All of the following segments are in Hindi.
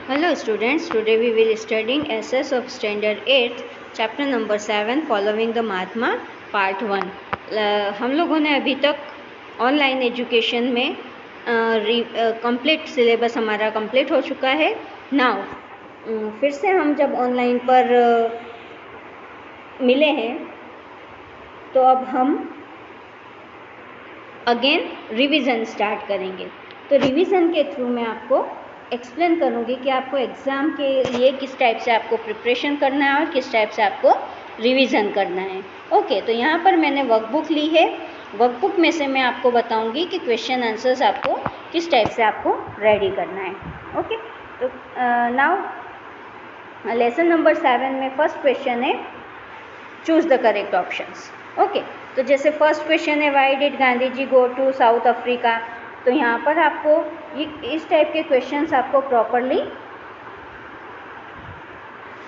Hello students, today we will studying SS of standard 8th chapter number 7 following the Mahatma part 1। हम लोगों ने अभी तक ऑनलाइन एजुकेशन में कंप्लीट सिलेबस हमारा कंप्लीट हो चुका है। नाउ फिर से हम जब ऑनलाइन पर मिले हैं तो अब हम अगेन रिवीजन स्टार्ट करेंगे। तो रिवीजन के थ्रू मैं आपको एक्सप्लेन करूँगी कि आपको एग्ज़ाम के लिए किस टाइप से आपको प्रिपरेशन करना है और किस टाइप से आपको रिवीजन करना है। ओके, तो यहाँ पर मैंने वर्कबुक ली है। वर्कबुक में से मैं आपको बताऊँगी कि क्वेश्चन आंसर्स आपको किस टाइप से आपको रेडी करना है। ओके, तो नाउ लेसन नंबर 7 में फर्स्ट क्वेश्चन है choose the correct options. Okay, तो जैसे फर्स्ट क्वेश्चन है why did Gandhi ji go to South Africa. तो यहाँ पर आपको ये इस टाइप के क्वेश्चंस आपको प्रॉपरली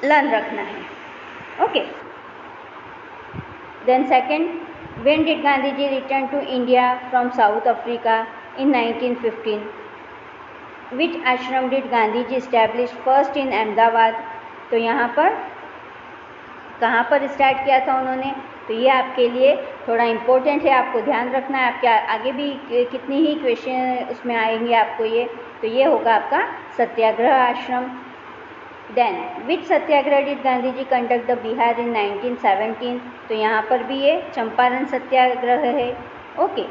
लर्न रखना है। Okay, then second, when did Gandhi ji return to India from South Africa in 1915। Which ashram did Gandhi ji establish first in Ahmedabad. तो यहाँ पर कहाँ पर स्टार्ट किया था उन्होंने, तो ये आपके लिए थोड़ा इम्पोर्टेंट है, आपको ध्यान रखना है। आपके आगे भी कितनी ही क्वेश्चन उसमें आएंगे आपको ये, तो ये होगा आपका Satyagraha Ashram. Then which Satyagraha did Gandhi ji conduct the Bihar in 1917। तो यहाँ पर भी ये चंपारण सत्याग्रह है। ओके,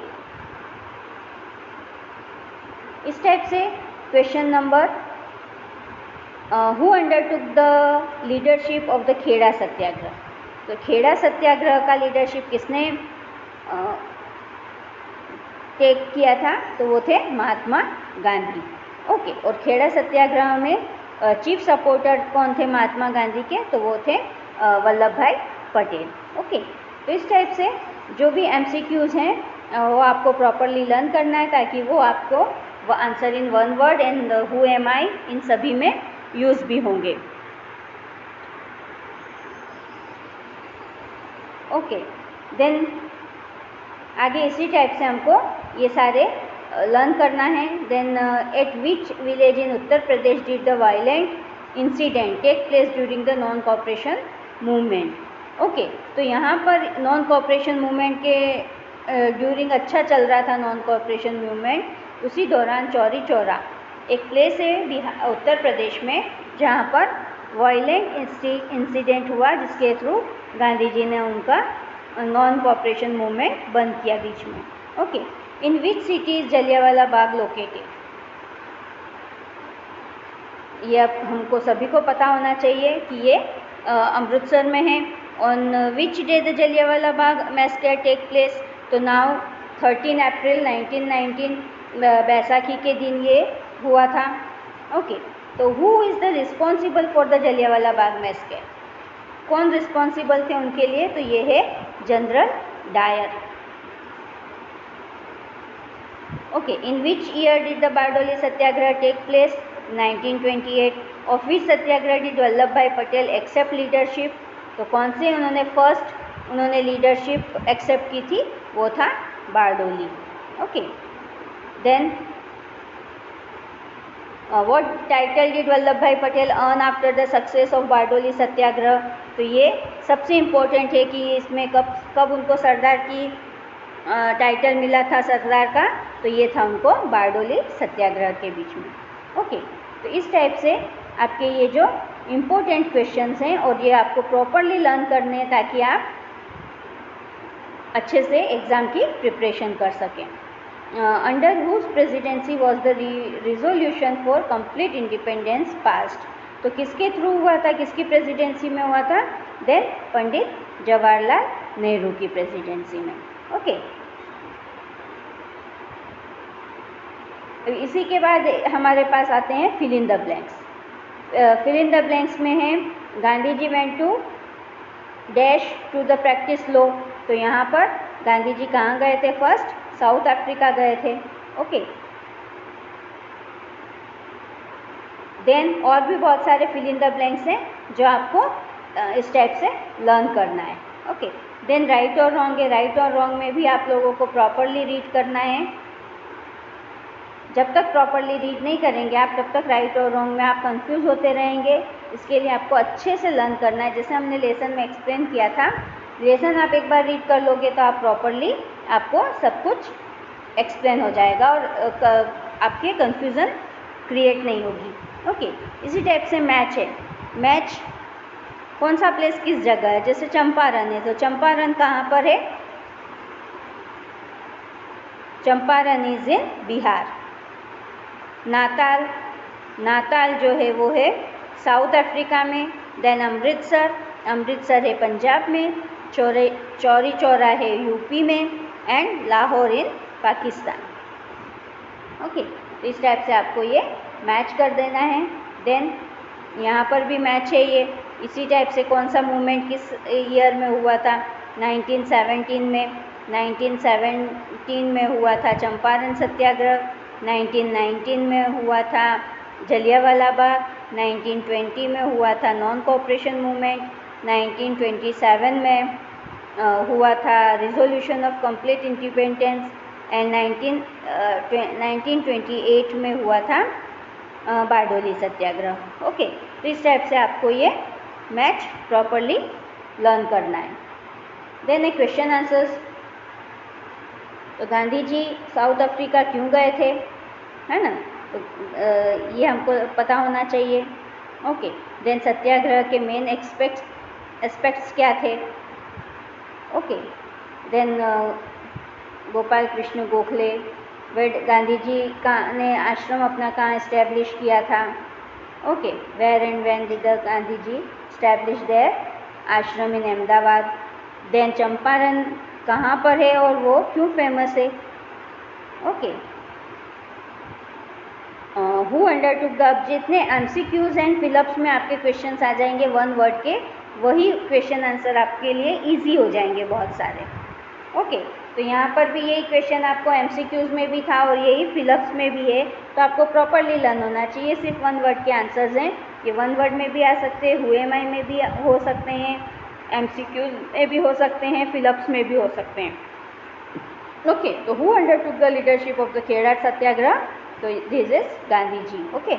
इस टाइप से question number who undertook the leadership of the Kheda Satyagraha. तो खेड़ा सत्याग्रह का लीडरशिप किसने टेक किया था, तो वो थे महात्मा गांधी। ओके, और खेड़ा सत्याग्रह में चीफ सपोर्टर कौन थे महात्मा गांधी के, तो वो थे वल्लभ भाई पटेल। ओके, तो इस टाइप से जो भी MCQs हैं वो आपको प्रॉपरली लर्न करना है ताकि वो आपको वो answer in one word and who am I in सभी में यूज़ भी होंगे। ओके, देन आगे इसी टाइप से हमको ये सारे लर्न करना है। Then at which village in Uttar Pradesh did the violent incident take place during the non cooperation movement. Okay, तो यहाँ पर नॉन कॉपरेशन मूवमेंट के ड्यूरिंग अच्छा चल रहा था नॉन कॉपरेशन मूवमेंट, उसी दौरान चौरी चौरा एक प्लेस है उत्तर प्रदेश में जहाँ पर वायलेंट इंसिडेंट हुआ जिसके थ्रू गांधी जी ने उनका नॉन कॉपरेशन मूवमेंट बंद किया बीच में। Okay, in which city is Jallianwala Bagh located. ये अब हमको सभी को पता होना चाहिए कि ये अमृतसर में है। On which day the Jallianwala Bagh massacre take place. तो नाउ 13 अप्रैल 1919 बैसाखी के दिन ये हुआ था। ओके, तो who is the responsible for the Jallianwala Bagh massacre. कौन रिस्पॉन्सिबल थे उनके लिए, तो ये है General Dyer. Okay, in which year did the Bardoli Satyagraha take place 1928। Of which Satyagraha did Vallabhbhai Patel accept leadership. तो कौन से उन्होंने लीडरशिप एक्सेप्ट की थी, वो था Bardoli. Okay, then what title did Vallabhbhai Patel earn after the success of Bardoli सत्याग्रह। तो ये सबसे इम्पोर्टेंट है कि इसमें कब उनको सरदार की टाइटल मिला था सरदार का, तो ये था उनको बारडोली सत्याग्रह के बीच में। ओके, तो इस टाइप से आपके ये जो इम्पोर्टेंट क्वेश्चंस हैं और ये आपको प्रॉपरली लर्न करने हैं ताकि आप अच्छे से एग्ज़ाम की प्रिपरेशन कर सकें। Under whose presidency was the resolution for complete independence passed. तो किसके थ्रू हुआ था, किसकी प्रेसिडेंसी में हुआ था, देन पंडित जवाहरलाल नेहरू की प्रेसिडेंसी में। ओके, तो इसी के बाद हमारे पास आते हैं fill in the blanks. Fill in the blanks में है Gandhi ji went to dash to the practice law. तो यहाँ पर गांधी जी कहाँ गए थे, फर्स्ट साउथ अफ्रीका गए थे। ओके, देन और भी बहुत सारे फिल इन द ब्लैंक्स हैं जो आपको इस टाइप से लर्न करना है। ओके, देन राइट और रॉन्ग है। राइट और रॉन्ग में भी आप लोगों को प्रॉपरली रीड करना है। जब तक प्रॉपरली रीड नहीं करेंगे आप, तब तक राइट और रॉन्ग में आप कंफ्यूज होते रहेंगे। इसके लिए आपको अच्छे से लर्न करना है, जैसे हमने लेसन में एक्सप्लेन किया था। लेसन आप एक बार रीड कर लोगे तो आप प्रॉपरली, आपको सब कुछ एक्सप्लेन हो जाएगा और आपके कंफ्यूजन क्रिएट नहीं होगी। ओके, इसी टाइप से मैच है। मैच कौन सा प्लेस किस जगह है, जैसे चंपारण है तो चंपारण कहाँ पर है? Champaran is in Bihar. Natal, Natal जो है वो है साउथ अफ्रीका में। देन अमृतसर, अमृतसर है पंजाब में। चौरी चौरा है यूपी में। And Lahore in Pakistan. Okay, तो इस टाइप से आपको ये मैच कर देना है। देन यहाँ पर भी मैच है ये, इसी टाइप से कौन सा मूवमेंट किस ईयर में हुआ था? 1917 में। 1917 में हुआ था चंपारण सत्याग्रह। 1919 में हुआ था जलियांवाला बाग। 1920 में हुआ था नॉन कोऑपरेशन मूवमेंट। 1927 में हुआ था resolution of complete independence. And 1928 में हुआ था बारडोली सत्याग्रह। ओके, तो इस टाइप से आपको ये मैच प्रॉपरली लर्न करना है। देन ए क्वेश्चन आंसर्स। तो गांधी जी साउथ अफ्रीका क्यों गए थे, है ना? तो ये हमको पता होना चाहिए। ओके, देन सत्याग्रह के मेन एस्पेक्ट्स क्या थे? ओके, देन गोपाल कृष्ण गोखले, वे गांधी जी का ने आश्रम अपना कहाँ इस्टेब्लिश किया था? Okay, where and when did the Gandhi ji establish their ashram in Ahmedabad? Then Champaran कहाँ पर है और वो क्यों फेमस है? ओके, हु अंडरटुक द, जितने एमसीक्यूज एंड फिलअप्स में आपके क्वेश्चंस आ जाएंगे वन वर्ड के, वही क्वेश्चन आंसर आपके लिए इजी हो जाएंगे बहुत सारे। ओके, तो यहाँ पर भी यही क्वेश्चन आपको एमसीक्यूज में भी था और यही फिलअप्स में भी है, तो आपको प्रॉपरली लर्न होना चाहिए। सिर्फ वन वर्ड के आंसर्स हैं, ये वन वर्ड में भी आ सकते हैं, हु एम आई में भी हो सकते हैं, एमसीक्यूज में भी हो सकते हैं, फिलअप्स में भी हो सकते हैं। ओके, तो who undertook the leadership of the Kheda Satyagraha? तो this is Gandhi ji. Okay,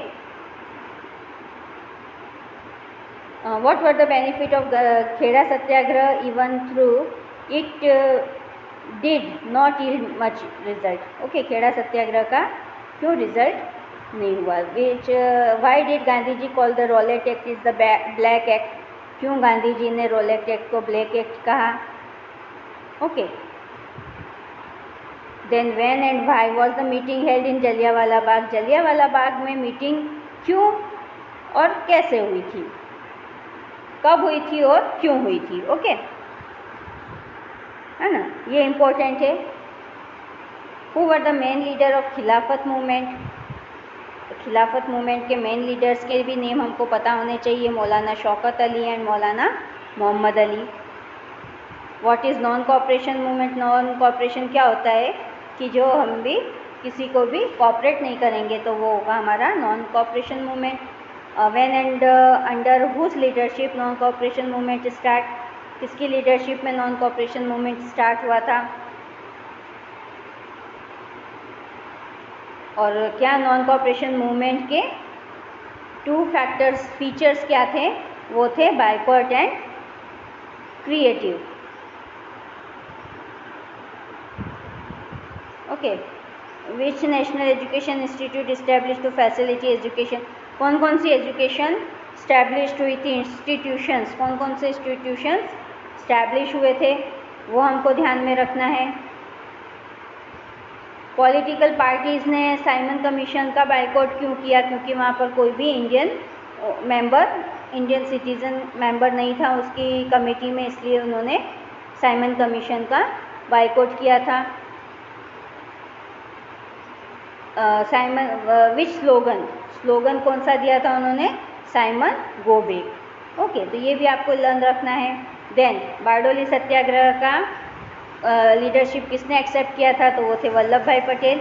what were the benefit of the Kheda Satyagraha even through it did not yield much result? Okay, Kheda Satyagraha का क्यों रिजल्ट नहीं हुआ? which why did Gandhi ji call the Rowlatt Act is the black act? क्यों गांधी जी ने रोलेट एक्ट को ब्लैक एक्ट कहा? Okay, then when and why was the meeting held in Jallianwala Bagh? Jallianwala Bagh में मीटिंग क्यों और कैसे हुई थी, कब हुई थी और क्यों हुई थी? ओके, है ना, ये इम्पोर्टेंट है। Who were the main leader of खिलाफत मूवमेंट? खिलाफत मूवमेंट के मेन लीडर्स के भी नेम हमको पता होने चाहिए, मौलाना Shaukat Ali and Maulana Mohammad Ali. What is non cooperation movement? Non cooperation क्या होता है कि जो हम भी किसी को भी कोऑपरेट नहीं करेंगे तो वो होगा हमारा non cooperation movement. When and under whose leadership non cooperation movement start? किसकी लीडरशिप में नॉन कोऑपरेशन मूवमेंट स्टार्ट हुआ था? और क्या नॉन कोऑपरेशन मूवमेंट के टू फीचर्स क्या थे? वो थे boycott and creative. Okay, which national education institute establish to facility education? कौन कौन सी एजुकेशन स्टैब्लिश हुई थी? इंस्टीट्यूशंस, कौन कौन से इंस्टीट्यूशंस स्टैब्लिश हुए थे वो हमको ध्यान में रखना है। पॉलिटिकल पार्टीज़ ने साइमन कमीशन का बाइकआउट क्यों किया? क्योंकि वहाँ पर कोई भी इंडियन सिटीज़न मेंबर नहीं था उसकी कमेटी में, इसलिए उन्होंने साइमन कमीशन का बाइकआउट किया था। विच स्लोगन कौन सा दिया था उन्होंने? Simon go back. ओके, तो ये भी आपको लर्न रखना है। देन बारडोली सत्याग्रह का लीडरशिप किसने एक्सेप्ट किया था? तो वो थे वल्लभ भाई पटेल।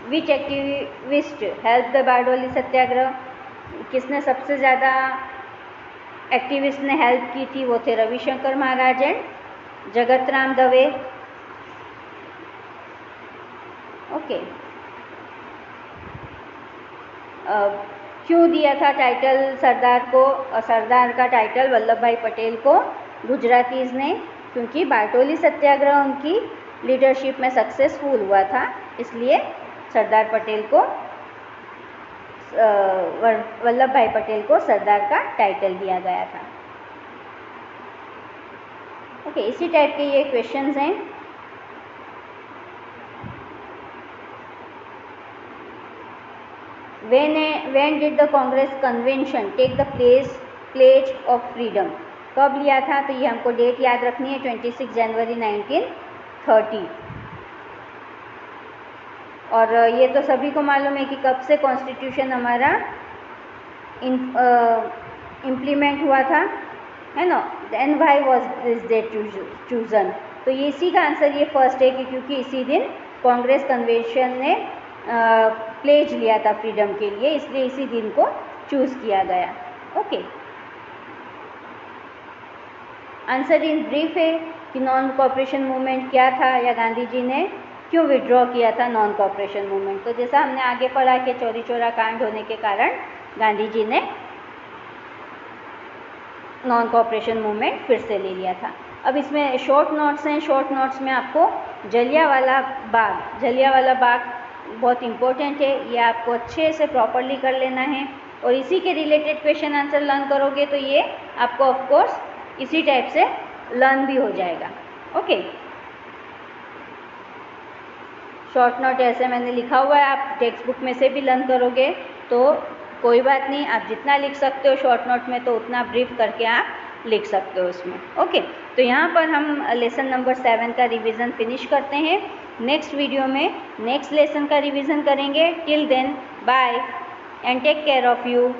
विच एक्टिविस्ट हेल्प द बारडोली सत्याग्रह? किसने सबसे ज़्यादा एक्टिविस्ट ने हेल्प की थी? वो थे रविशंकर महाराज एंड जगत राम दवे। ओके, क्यों दिया था टाइटल सरदार को, सरदार का टाइटल वल्लभ भाई पटेल को गुजरातीज़ ने? क्योंकि बारडोली सत्याग्रह उनकी लीडरशिप में सक्सेसफुल हुआ था, इसलिए सरदार पटेल को वल्लभ भाई पटेल को सरदार का टाइटल दिया गया था। ओके, इसी टाइप के ये क्वेश्चंस हैं। When did the Congress convention take the pledge of freedom? कब लिया था? तो ये हमको डेट याद रखनी है, 26 जनवरी 1930। और ये तो सभी को मालूम है कि कब से कॉन्स्टिट्यूशन हमारा इम्प्लीमेंट हुआ था, है ना? Then why was this date chosen? तो ये इसी का आंसर ये फर्स्ट है कि क्योंकि इसी दिन कांग्रेस कन्वेंशन ने प्लेज लिया था फ्रीडम के लिए, इसलिए इसी दिन को चूज़ किया गया। ओके, आंसर इन ब्रीफ है कि नॉन कोऑपरेशन मूवमेंट क्या था या गांधी जी ने क्यों विड्रॉ किया था नॉन कोऑपरेशन मूवमेंट। तो जैसा हमने आगे पढ़ा कि चौरी चौरा कांड होने के कारण गांधी जी ने नॉन कोऑपरेशन मूवमेंट फिर से ले लिया था। अब इसमें शॉर्ट नोट्स हैं, शॉर्ट नोट्स में आपको जलियांवाला बाग बहुत इम्पोर्टेंट है, ये आपको अच्छे से प्रॉपरली कर लेना है और इसी के रिलेटेड क्वेश्चन आंसर लर्न करोगे तो ये आपको ऑफ कोर्स इसी टाइप से लर्न भी हो जाएगा। ओके, शॉर्ट नोट ऐसे मैंने लिखा हुआ है, आप टेक्स्ट बुक में से भी लर्न करोगे तो कोई बात नहीं, आप जितना लिख सकते हो शॉर्ट नोट में तो उतना ब्रीफ करके आप लिख सकते हो उसमें। ओके, तो यहाँ पर हम लेसन नंबर 7 का रिवीजन फिनिश करते हैं। नेक्स्ट वीडियो में नेक्स्ट लेसन का रिवीजन करेंगे। Till then bye and take care of you.